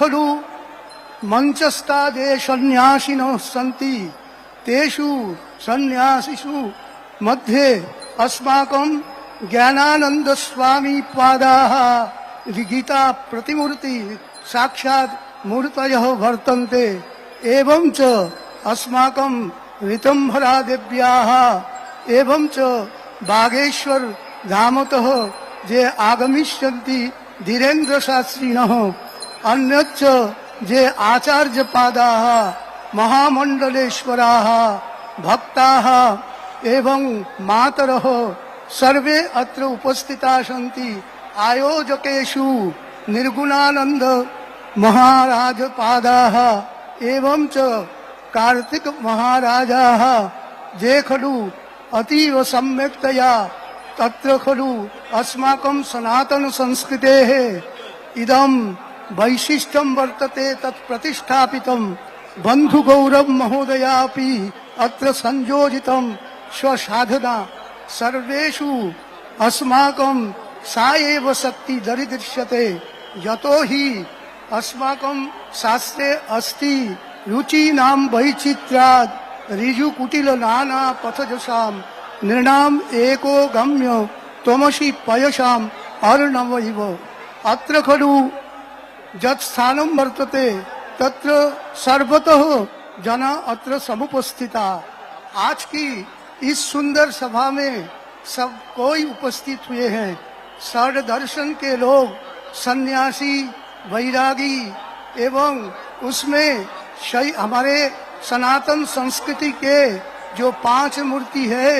खलु मंचस्था ये सन्यासिनः सन्ति तेषु सन्यासिषु मध्ये अस्माकं ज्ञानानंद स्वामी पादाः गीता प्रतिमूर्ति साक्षात् मूर्तयः वर्तन्ते। एवं च अस्माकं ऋतंभरा देव्याः एवं च बागेश्वर धामतः जे आगमिष्यन्ति धीरेन्द्र शास्त्रिणः अन्यच्च जे आचार्य पादाः महामंडलेश्वराः भक्ताः एवं मातरः सर्वे अत्र उपस्थिताः सन्ति। आयोजकेषु निर्गुणानंद महाराज पादाः एवं च कार्तिक महाराजाः जे खलु अतीव सम्यक्तया तत्र खलु अस्माकं सनातन संस्कृतेः इदं वैशिष्ट्यं वर्तते तत् प्रतिष्ठापितं बन्धुगौरव महोदयापि अत्र संयोजितं स्वसाधना सर्वेषु अस्माकं सा एव शक्ति दरीदृश्यते। यतो हि अस्माकं शास्त्रे अस्ति रुचीनां वैचित्र्यात् ऋजुकुटिल नाना पथजसां नृणाम् एको गम्य त्वमसि पयसाम् अर्णव इव। अत्र खलु यत् स्थानं वर्तते तत्र सर्वतः जना अत्र समुपस्थिता। आज की इस सुंदर सभा में सब कोई उपस्थित हुए हैं। षड दर्शन के लोग, सन्यासी, वैरागी एवं उसमें हमारे सनातन संस्कृति के जो 5 मूर्ति है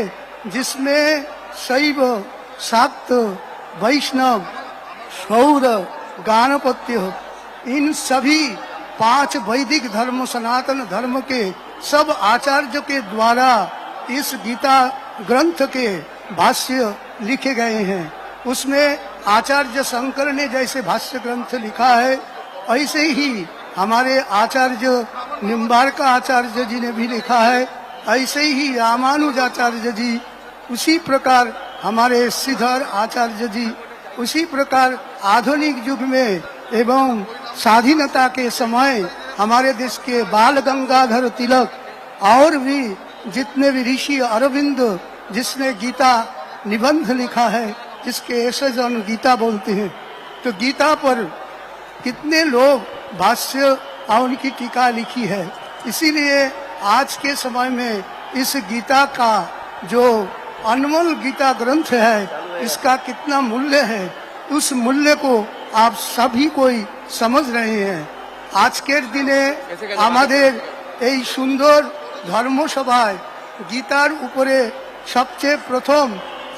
जिसमें शैव, शाक्त, वैष्णव, शौर, गाणपत्य, इन सभी 5 वैदिक धर्म सनातन धर्म के सब आचार्यों के द्वारा इस गीता ग्रंथ के भाष्य लिखे गए हैं। उसमें आचार्य शंकर ने जैसे भाष्य ग्रंथ लिखा है ऐसे ही हमारे आचार्य निम्बार्क आचार्य जी ने भी लिखा है, ऐसे ही रामानुजाचार्य जी, उसी प्रकार हमारे श्रीधर आचार्य जी, उसी प्रकार आधुनिक युग में एवं स्वाधीनता के समय हमारे देश के बाल गंगाधर तिलक और भी जितने भी ऋषि अरविंद जिसने गीता निबंध लिखा है जिसके ऐसे जन गीता बोलते हैं, तो गीता पर कितने लोग भाष्य और उनकी टीका लिखी है। इसीलिए आज के समय में इस गीता का जो अनमोल गीता ग्रंथ है इसका कितना मूल्य है, उस मूल्य को आप सभी कोई समझ रहे हैं। आजकेर दिने आमादेर এই সুন্দর ধর্মসভায় গীতার উপরে সবচেয়ে প্রথম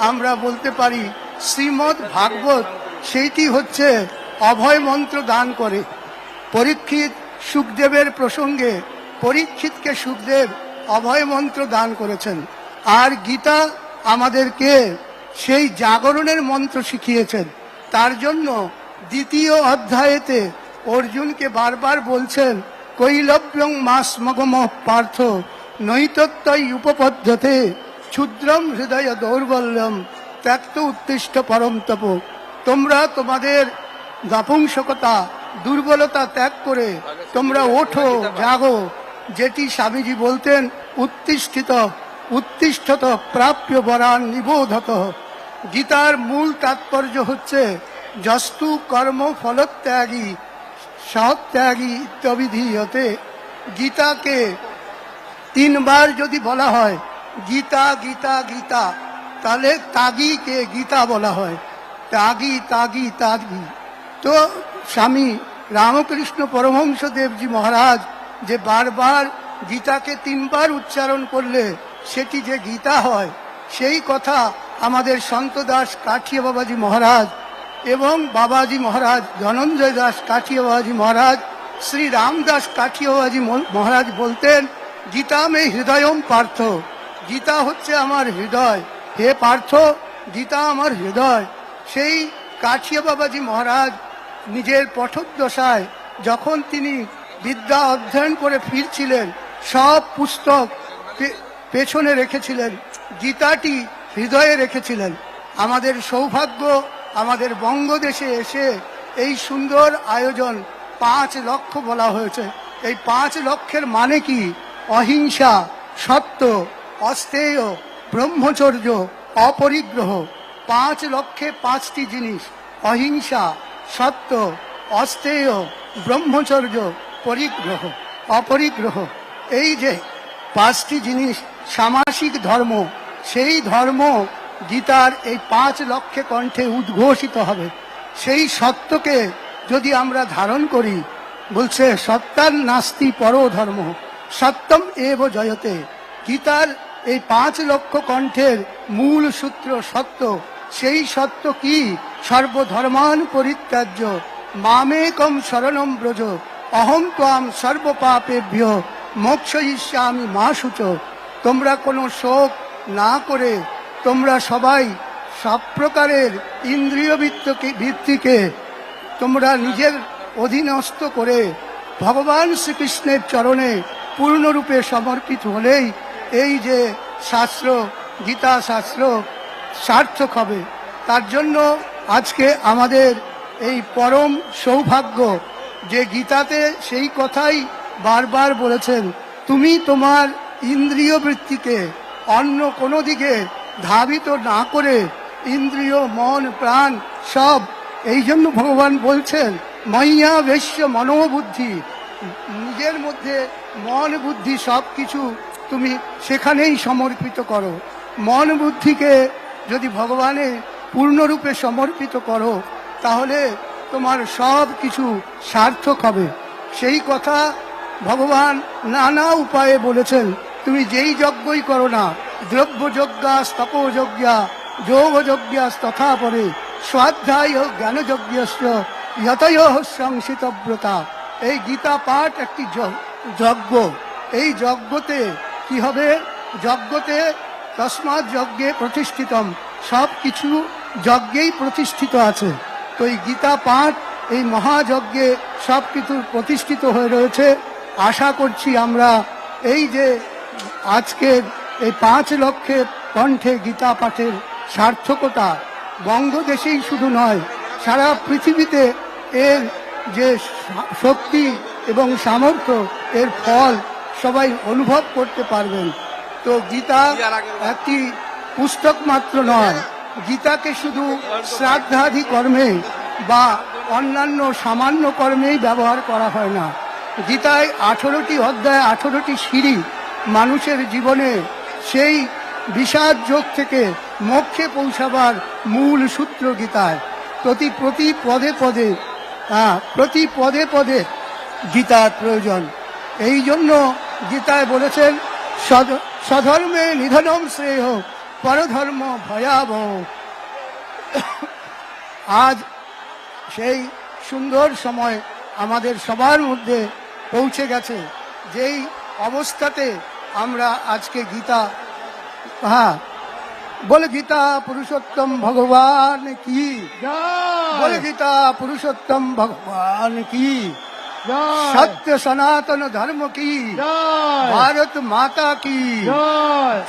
আমরা বলতে পারি শ্রীমদ্ ভাগবত, সেইটি হচ্ছে অভয় মন্ত্র দান করে। পরীক্ষিত সুখদেবের প্রসঙ্গে পরীক্ষিতকে সুখদেব অভয় মন্ত্র দান করেছেন, আর গীতা আমাদেরকে সেই জাগরণের মন্ত্র শিখিয়েছেন। তার জন্য দ্বিতীয় অধ্যায়েতে অর্জুনকে বারবার বলছেন কৈলব্যং মাসমগম পার্থ নৈতত্তৈ উপপদ্যতে ক্ষুদ্রম হৃদয় দৌর্বল্যম ত্যক্ত উত্তিষ্ঠ পরম তপ। তোমরা তোমাদের নপুংসকতা দুর্বলতা ত্যাগ করে তোমরা ওঠো, জাগো। যেটি স্বামীজি বলতেন উত্তিষ্ঠিত উত্তিষ্ঠত প্রাপ্য বরান নিবোধত। গীতার মূল তাৎপর্য হচ্ছে যস্তু কর্ম ফলত্যাগী সত্যাগী ইত্যবিধীয়তে। গীতাকে 3 বার যদি বলা হয় গীতা গীতা গীতা, তাহলে তাগীকে গীতা বলা হয়, তাগী তাগী তাগী। তো স্বামী রামকৃষ্ণ পরমহংস দেবজি মহারাজ যে বারবার গীতাকে 3 বার উচ্চারণ করলে সেটি যে গীতা হয়, সেই কথা আমাদের সন্ত দাস কাঠিয়া বাবাজি মহারাজ এবং বাবাজি মহারাজ ধনঞ্জয় দাস কাঠিয়া বাবাজি মহারাজ, শ্রী রামদাস কাঠিয়া বাবাজি মহারাজ বলতেন গীতা মে হৃদয়ম পার্থ, গীতা হচ্ছে আমার হৃদয়, হে পার্থ গীতা আমার হৃদয়। সেই কাঠিয়া বাবাজি মহারাজ নিজের পঠোদ্দশায় যখন তিনি বিদ্যা অধ্যয়ন করে ফিরছিলেন সব পুস্তক পেছনে রেখেছিলেন, গীতাটি হৃদয়ে রেখেছিলেন। আমাদের সৌভাগ্য আমাদের বঙ্গদেশে এসে এই সুন্দর আয়োজন 5 লক্ষ্য বলা হয়েছে। এই 5 লক্ষ্যের মানে কি? অহিংসা, সত্য, অস্তেয়, ব্রহ্মচর্য, অপরিগ্রহ। 5 লক্ষ্যে 5টি জিনিস: অহিংসা, সত্য, অস্তেয়, ব্রহ্মচর্য, পরিগ্রহ, অপরিগ্রহ। এই যে 5টি জিনিস সামাসিক ধর্ম, সেই ধর্ম গীতার এই 5 লক্ষ্যে কণ্ঠে উদ্ঘোষিত হবে। সেই সত্যকে যদি আমরা ধারণ করি, বলছে সত্যার নাস্তি পরো ধর্ম, সত্যম এব জয়তে। গীতার এই 5 লক্ষ কণ্ঠের মূল সূত্র সত্য। সেই সত্য কি? সর্বধর্মান পরিত্যাজ্য মামেকম শরণম ব্রজ, অহং ত্বাম সর্বপাপেভ্য মোক্ষয়িষ্যামি মা শুচ। তোমরা কোনো শোক না করে তোমরা সবাই সব প্রকারের ইন্দ্রিয় বৃত্তিকে তোমরা নিজের অধীনস্থ করে ভগবান শ্রীকৃষ্ণের চরণে পূর্ণরূপে সমর্পিত হলেই এই যে শাস্ত্র, গীতা শাস্ত্র সার্থক হবে। তার জন্য আজকে আমাদের এই পরম সৌভাগ্য যে গীতাতে সেই কথাই বারবার বলেছেন, তুমি তোমার ইন্দ্রিয় বৃত্তিকে অন্য কোনো দিকে ধাবিত না করে ইন্দ্রিয়, মন, প্রাণ সব, এই জন্য ভগবান বলছেন মাইয়া বেশ্য মনোবুদ্ধি, নিজের মধ্যে মন বুদ্ধি সব কিছু তুমি সেখানেই সমর্পিত করো। মন বুদ্ধিকে যদি ভগবানে পূর্ণরূপে সমর্পিত করো তাহলে তোমার সব কিছু সার্থক হবে। সেই কথা ভগবান নানা উপায়ে বলেছেন। তুমি যেই যজ্ঞই করো না, দ্রব্যযজ্ঞা, তপোযজ্ঞা, যোগযজ্ঞা তথা পরে স্বাধ্যায় জ্ঞানযজ্ঞস্য যতয় সংসিতব্রতা। এই গীতা পাঠ একটি যজ্ঞ। এই যজ্ঞতে কি হবে? যজ্ঞতে তস্মাৎ যজ্ঞে প্রতিষ্ঠিতম, সব কিছু যজ্ঞেই প্রতিষ্ঠিত আছে। তো এই গীতা পাঠ এই মহাযজ্ঞে সব কিছু প্রতিষ্ঠিত হয়ে রয়েছে। আশা করছি আমরা এই যে আজকের এই 5 লক্ষের কণ্ঠে গীতা পাঠের সার্থকতা বঙ্গদেশেই শুধু নয়, সারা পৃথিবীতে এর যে শক্তি এবং সামর্থ্য, এর ফল সবাই অনুভব করতে পারবেন। তো গীতা একটি পুস্তক মাত্র নয়, গীতাকে শুধু শ্রাদ্ধাদি কর্মে বা অন্যান্য সামান্য কর্মেই ব্যবহার করা হয় না। গীতায় 18টি অধ্যায়, 18টি সিঁড়ি মানুষের জীবনে সেই বিষাদ যোগ থেকে মোক্ষে পৌঁছাবার মূল সূত্র গীতায়। প্রতি পদে পদে গীতার প্রয়োজন। এই জন্য গীতায় বলেছেন স্বধর্মে নিধনম শ্রেয় পরধর্ম ভয়াবহ। আজ সেই সুন্দর সময় আমাদের সবার মধ্যে পৌঁছে গেছে, যেই অবস্থাতে আমরা আজকে গীতা বলে গীতা পুরুষোত্তম ভগবান কি, বলে গীতা পুরুষোত্তম ভগবান কি, সত্য সনাতন ধর্ম কি, ভারত মাতা কি,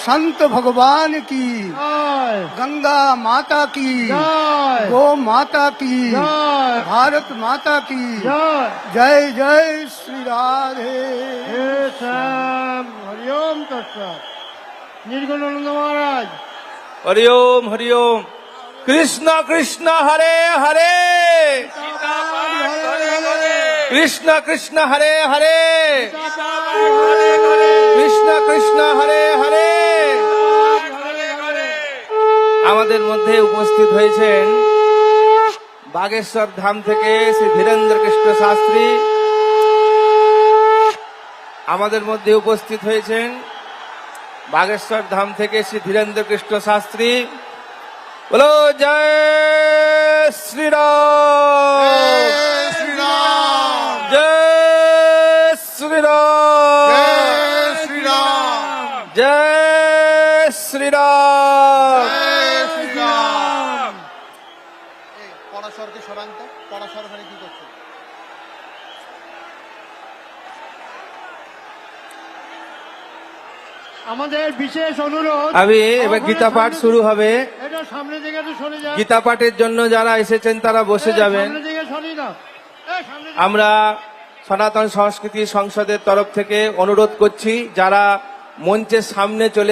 संत भगवान की, गंगा माता की, गो माता की, भारत माता की जय जय श्री राधे श्याम। हरिओम तत्सत। निर्गुणानंद महाराज हरिओम हरिओम। कृष्ण कृष्ण हरे हरे, कृष्ण कृष्ण हरे हरे, कृष्ण कृष्ण हरे हरे। আমাদের মধ্যে উপস্থিত হয়েছেন বাগেশ্বর ধাম থেকে শ্রী ধীরেন্দ্র কৃষ্ণ শাস্ত্রী। আমাদের মধ্যে উপস্থিত হয়েছেন বাগেশ্বর ধাম থেকে শ্রী ধীরেন্দ্র কৃষ্ণ শাস্ত্রী। বলো জয় শ্রীরাম, জয় শ্রীরাম, জয় শ্রীরাম। পরাশরকে সরান্ত, পরাশর ওখানে কি করছে? আমাদের বিশেষ অনুরোধ, আমি এবার গীতা পাঠ শুরু হবে। এটা সামনে দিকে একটু সরে যান। গীতা পাঠের জন্য যারা এসেছেন তারা বসে যাবেন। সামনে দিকে সরি না, আমরা সনাতন সংস্কৃতি সংসদের তরফ থেকে অনুরোধ করছি, যারা মঞ্চের সামনে চলে